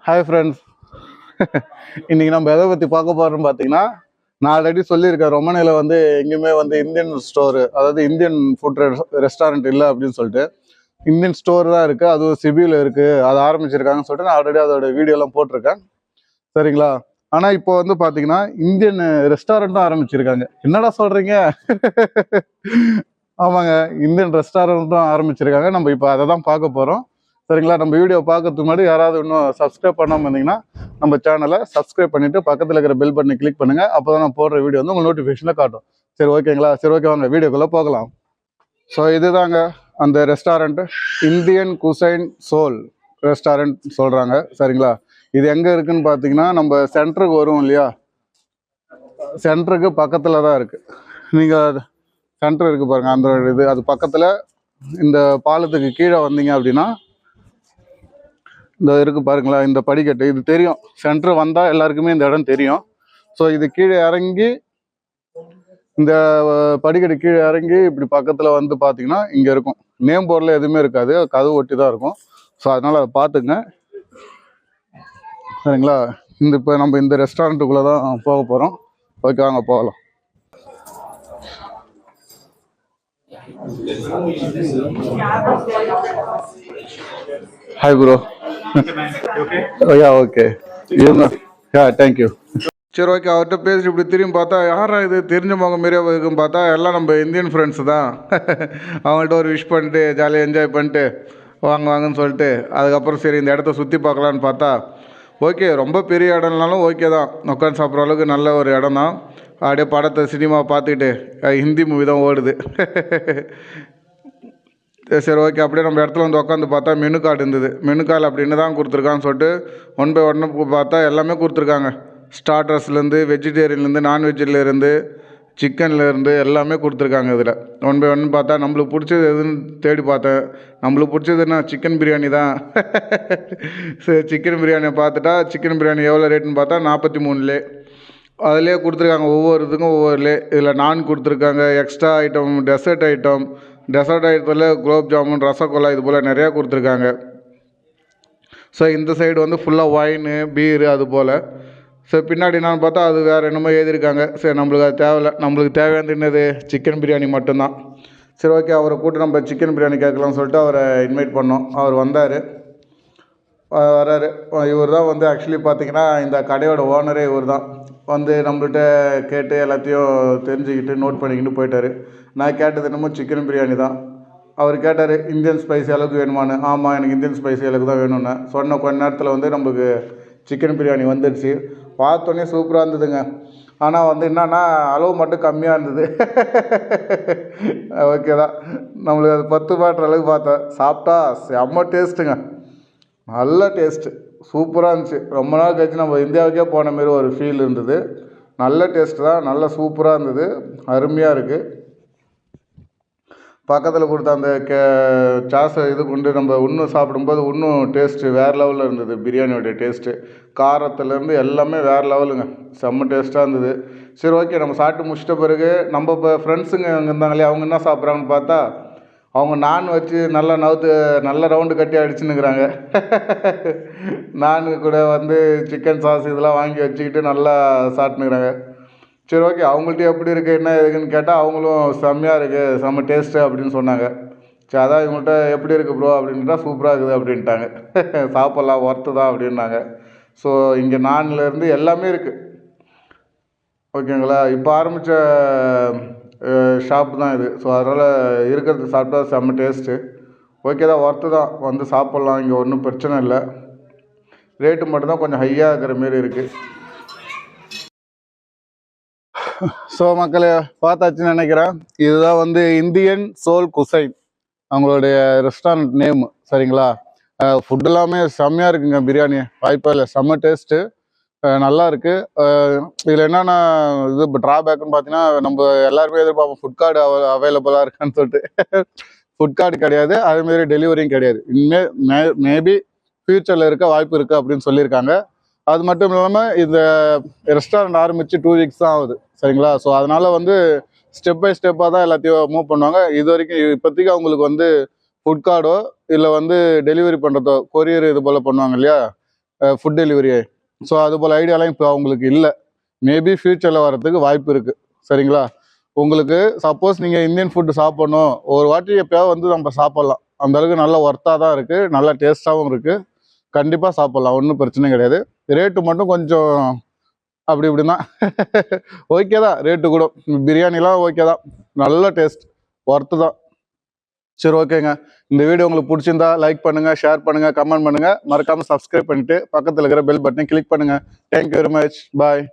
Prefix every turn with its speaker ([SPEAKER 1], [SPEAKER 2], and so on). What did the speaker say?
[SPEAKER 1] Hi friends. இன்னைக்கு நம்ம எதை பற்றி பார்க்க போகிறோம்னு பார்த்தீங்கன்னா, நான் ஆல்ரெடி சொல்லியிருக்கேன் ரொமனியில் வந்து எங்கேயுமே வந்து இந்தியன் ஸ்டோரு, அதாவது இந்தியன் ஃபுட் ரெஸ்டாரண்ட் இல்லை அப்படின்னு சொல்லிட்டு. இந்தியன் ஸ்டோர் தான் இருக்குது, அதுவும் சிபியில் இருக்குது, அதை ஆரம்பிச்சிருக்காங்கன்னு சொல்லிட்டு நான் ஆல்ரெடி அதோட வீடியோலாம் போட்டிருக்கேன். சரிங்களா? ஆனால் இப்போ வந்து பார்த்தீங்கன்னா இந்தியன் ரெஸ்டாரண்ட்டும் ஆரம்பிச்சிருக்காங்க. என்னடா சொல்கிறீங்க? ஆமாங்க, இந்தியன் ரெஸ்டாரண்ட்டும் ஆரம்பிச்சிருக்காங்க. நம்ம இப்போ அதை தான் பார்க்க போகிறோம். சரிங்களா? நம்ம வீடியோ பார்க்கறதுக்கு முன்னாடி யாராவது இன்னும் சப்ஸ்கிரைப் பண்ணாமல் இருந்தீங்கன்னா நம்ம சேனலை சப்ஸ்கிரைப் பண்ணிவிட்டு பக்கத்தில் இருக்கிற பெல் பட்டனை கிளிக் பண்ணுங்கள். அப்போ தான் நான் போடுற வீடியோ வந்து உங்களுக்கு நோட்டிஃபிகேஷனில் காட்டும். சரி, ஓகேங்களா? சரி, ஓகே, வாங்க வீடியோக்குள்ளே போகலாம். ஸோ இதுதாங்க அந்த restaurant, Indian cuisine soul restaurant சொல்கிறாங்க. சரிங்களா? இது எங்கே இருக்குதுன்னு பார்த்தீங்கன்னா, நம்ம சென்டருக்கு வரும் இல்லையா, சென்டருக்கு பக்கத்தில் தான் இருக்குது. நீங்கள் சென்டர் இருக்குது பாருங்கள், அந்த இது அது பக்கத்தில் இந்த பாலத்துக்கு கீழே வந்தீங்க அப்படின்னா இந்த இருக்கு பாருங்களா, இந்த படிக்கட்டு, இது தெரியும். சென்டர் வந்தால் எல்லாருக்குமே இந்த இடம் தெரியும். ஸோ இது கீழே இறங்கி, இந்த படிக்கட்டு கீழே இறங்கி இப்படி பக்கத்தில் வந்து பார்த்தீங்கன்னா இங்கே இருக்கும். நேம் போர்டில் எதுவுமே இருக்காது, கதவு ஒட்டி தான் இருக்கும். ஸோ அதனால் அதை பார்த்துங்க. சரிங்களா? இப்போ நம்ம இந்த ரெஸ்டாரண்ட்டுக்குள்ளே தான் போக போகிறோம். ஓகே, வாங்க போகலாம். Hi bro. Yeah okay, yeah thank you. சரி, ஓகே, அவர்கிட்ட பேசி இப்படி திரும்பி பார்த்தா யாரா இது தெரிஞ்ச முகம் மாரியே இருக்குன்னு பார்த்தா எல்லாம் நம்ம இந்தியன் ஃப்ரெண்ட்ஸு தான். அவங்கள்ட்ட ஒரு விஷ் பண்ணிட்டு ஜாலியாக என்ஜாய் பண்ணிட்டு வாங்கன்னு சொல்லிட்டு அதுக்கப்புறம் சரி இந்த இடத்த சுற்றி பார்க்கலான்னு பார்த்தா ஓகே, ரொம்ப பெரிய இடம்னாலும் ஓகே தான், உட்காந்து சாப்பிட்ற அளவுக்கு நல்ல ஒரு இடம் தான். அப்படியே படத்தை சினிமா பார்த்துக்கிட்டு ஹிந்தி மூவி தான் ஓடுது. சரி, ஓகே, அப்படியே நம்ம இடத்துல வந்து உட்காந்து பார்த்தா மெனு கார்டு இருந்தது. மெனு கார்டு அப்படின்னு தான் கொடுத்துருக்கான்னு சொல்லிட்டு ஒன் பை ஒன்று பார்த்தா எல்லாமே கொடுத்துருக்காங்க. ஸ்டார்டர்ஸ்லேருந்து, வெஜிடேரியன்லேருந்து, நான்வெஜ்லேருந்து, சிக்கன்லேருந்து எல்லாமே கொடுத்துருக்காங்க. இதில் ஒன் பை ஒன்று பார்த்தா நம்மளுக்கு பிடிச்சது எதுன்னு தேடி பார்த்தேன். நம்மளுக்கு பிடிச்சதுன்னா சிக்கன் பிரியாணி தான். சரி, சிக்கன் பிரியாணியை பார்த்துட்டா சிக்கன் பிரியாணி எவ்வளோ ரேட்டுன்னு பார்த்தா 43 அதிலே கொடுத்துருக்காங்க. ஒவ்வொரு இதுக்கும் ஒவ்வொரு இதில் நான் கொடுத்துருக்காங்க, எக்ஸ்ட்ரா ஐட்டம், டெசர்ட் ஐட்டத்தில் குலோப் ஜாமுன், ரசகுல்லா, இது போல் நிறையா கொடுத்துருக்காங்க. ஸோ இந்த சைடு வந்து ஃபுல்லாக ஒயின், பீரு அது போல். ஸோ பின்னாடி நான் பார்த்தா அது வேறு என்னமோ எழுதியிருக்காங்க. சரி, நம்மளுக்கு அது தேவையில்லை, நம்மளுக்கு தேவையானது என்னது, சிக்கன் பிரியாணி மட்டும்தான். சரி, ஓகே, அவரை கூப்பிட்டு நம்ம சிக்கன் பிரியாணி கேட்கலாம்னு சொல்லிட்டு அவரை இன்வைட் பண்ணோம். அவர் வராரு. இவர் தான் வந்து ஆக்சுவலி பார்த்திங்கன்னா இந்த கடையோட ஓனரே இவர் தான். வந்து நம்மள்கிட்ட கேட்டு எல்லாத்தையும் தெரிஞ்சுக்கிட்டு நோட் பண்ணிக்கிட்டு போயிட்டார். நான் கேட்டது என்னமோ சிக்கன் பிரியாணி தான். அவர் கேட்டார் இந்தியன் ஸ்பைசி அளவுக்கு வேணுமான்னு. ஆமாம், எனக்கு இந்தியன் ஸ்பைசி அளவுக்கு தான் வேணும்னு சொன்ன கொஞ்ச நேரத்தில் வந்து நம்மளுக்கு சிக்கன் பிரியாணி வந்துடுச்சு. பார்த்தோன்னே சூப்பராக இருந்ததுங்க. ஆனால் வந்து என்னன்னா அளவு மட்டும் கம்மியாக இருந்தது. ஓகே தான், நம்மளுக்கு அது 10 பாட்டுற அளவுக்கு பார்த்தேன். சாப்பிட்டா செம்ம டேஸ்ட்டுங்க, நல்ல டேஸ்ட்டு, சூப்பராக இருந்துச்சு. ரொம்ப நாள் கழிச்சு நம்ம இந்தியாவுக்கே போன மாரி ஒரு ஃபீல் இருந்தது. நல்ல டேஸ்ட்டு தான், நல்ல சூப்பராக இருந்தது, அருமையாக இருக்குது. பக்கத்தில் கொடுத்த அந்த சாஸை இது கொண்டு நம்ம இன்னும் சாப்பிடும்போது இன்னும் டேஸ்ட்டு வேறு லெவலில் இருந்தது. பிரியாணியோடைய டேஸ்ட்டு, காரத்துலேருந்து எல்லாமே வேறு லெவலுங்க, செம்ம டேஸ்ட்டாக இருந்தது. சரி, ஓகே, நம்ம சாப்பிட்டு முடிச்சிட்ட பிறகு நம்ம இப்போ ஃப்ரெண்ட்ஸுங்க அங்கே இருந்தாங்களே, அவங்க என்ன சாப்பிட்றாங்கன்னு பார்த்தா அவங்க நான் வச்சு நல்லா நவுத்து நல்ல ரவுண்டு கட்டி அடிச்சுன்னுக்குறாங்க. நான் கூட வந்து சிக்கன் சாஸ் இதெல்லாம் வாங்கி வச்சுக்கிட்டு நல்லா சாப்பிட்டுனுக்குறாங்க. சரி, ஓகே, அவங்கள்ட்ட எப்படி இருக்குது என்ன இருக்குதுன்னு கேட்டால் அவங்களும் செம்மையாக இருக்குது, செம்ம டேஸ்ட்டு அப்படின்னு சொன்னாங்க. சரி, அதான் இவங்கள்ட்ட எப்படி இருக்குது ப்ரோ அப்படின்ட்டா சூப்பராக இருக்குது அப்படின்ட்டாங்க. சாப்பிட்லாம், ஒர்த்து தான் அப்படின்னாங்க. ஸோ இங்கே நான்லேருந்து எல்லாமே இருக்குது. ஓகேங்களா? இப்போ ஆரம்பித்த ஷாப்பு தான் இது. ஸோ அதனால் இருக்கிறது சாப்பிட்டா செம்ம டேஸ்ட்டு. ஓகே தான், ஒர்த்து தான், வந்து சாப்பிட்லாம், இங்கே ஒன்றும் பிரச்சனை இல்லை. ரேட்டு மட்டும்தான் கொஞ்சம் ஹையாக இருக்கிற மாரி இருக்குது. ஸோ மக்களே, பார்த்தாச்சுன்னு நினைக்கிறேன். இதுதான் வந்து இந்தியன் சோல் குசைன், அவங்களுடைய ரெஸ்டாரண்ட் நேமு. சரிங்களா? ஃபுட் எல்லாமே செம்மையாக இருக்குங்க. பிரியாணி வாய்ப்பே இல்லை, செம்ம டேஸ்ட்டு, நல்லா இருக்குது. இதில் என்னென்ன இது ட்ராபேக்குன்னு பார்த்தீங்கன்னா, நம்ம எல்லாருமே எதிர்பார்ப்போம் ஃபுட் கார்டு அவைலபிளாக இருக்கான்னு சொல்லிட்டு. ஃபுட் கார்டு கிடையாது, அதேமாரி டெலிவரியும் கிடையாது. இனிமேல் மேபி ஃப்யூச்சரில் இருக்க வாய்ப்பு இருக்குது அப்படின்னு சொல்லியிருக்காங்க. அது மட்டும் இல்லாமல் இந்த ரெஸ்டாரண்ட் ஆரம்பித்து 2 வீக்ஸ் தான் ஆகுது. சரிங்களா? ஸோ அதனால் வந்து ஸ்டெப் பை ஸ்டெப்பாக தான் எல்லாத்தையும் மூவ் பண்ணுவாங்க. இது வரைக்கும் இப்போதைக்கு அவங்களுக்கு வந்து ஃபுட் கார்டோ இல்லை வந்து டெலிவரி பண்ணுறதோ, கொரியர் இது போல் பண்ணுவாங்க இல்லையா, ஃபுட் டெலிவரி. ஸோ அது போல் ஐடியாலாம் இப்போ அவங்களுக்கு இல்லை. மேபி ஃப்யூச்சரில் வரதுக்கு வாய்ப்பு இருக்குது. சரிங்களா? உங்களுக்கு சப்போஸ் நீங்கள் இந்தியன் ஃபுட்டு சாப்பிட்ணும், ஒரு வாட்டி எப்போயாவது வந்து நம்ம சாப்பிட்லாம். அந்த அளவுக்கு நல்ல ஒர்த்தாக தான் இருக்குது, நல்ல டேஸ்ட்டாகவும் இருக்குது. கண்டிப்பாக சாப்பிட்லாம், ஒன்றும் பிரச்சனை கிடையாது. ரேட்டு மட்டும் கொஞ்சம் அப்படி இப்படி தான். ஓகே தான் ரேட்டு கூட. பிரியாணிலாம் ஓகே தான், நல்ல டேஸ்ட், ஒர்த்து தான். சரி, ஓகேங்க. இந்த வீடியோ உங்களுக்கு பிடிச்சிருந்தா லைக் பண்ணுங்கள், ஷேர் பண்ணுங்கள், கமெண்ட் பண்ணுங்கள். மறக்காமல் சப்ஸ்கிரைப் பண்ணிவிட்டு பக்கத்தில் இருக்கிற பெல் பட்டனை கிளிக் பண்ணுங்கள். Thank you very much. பாய்.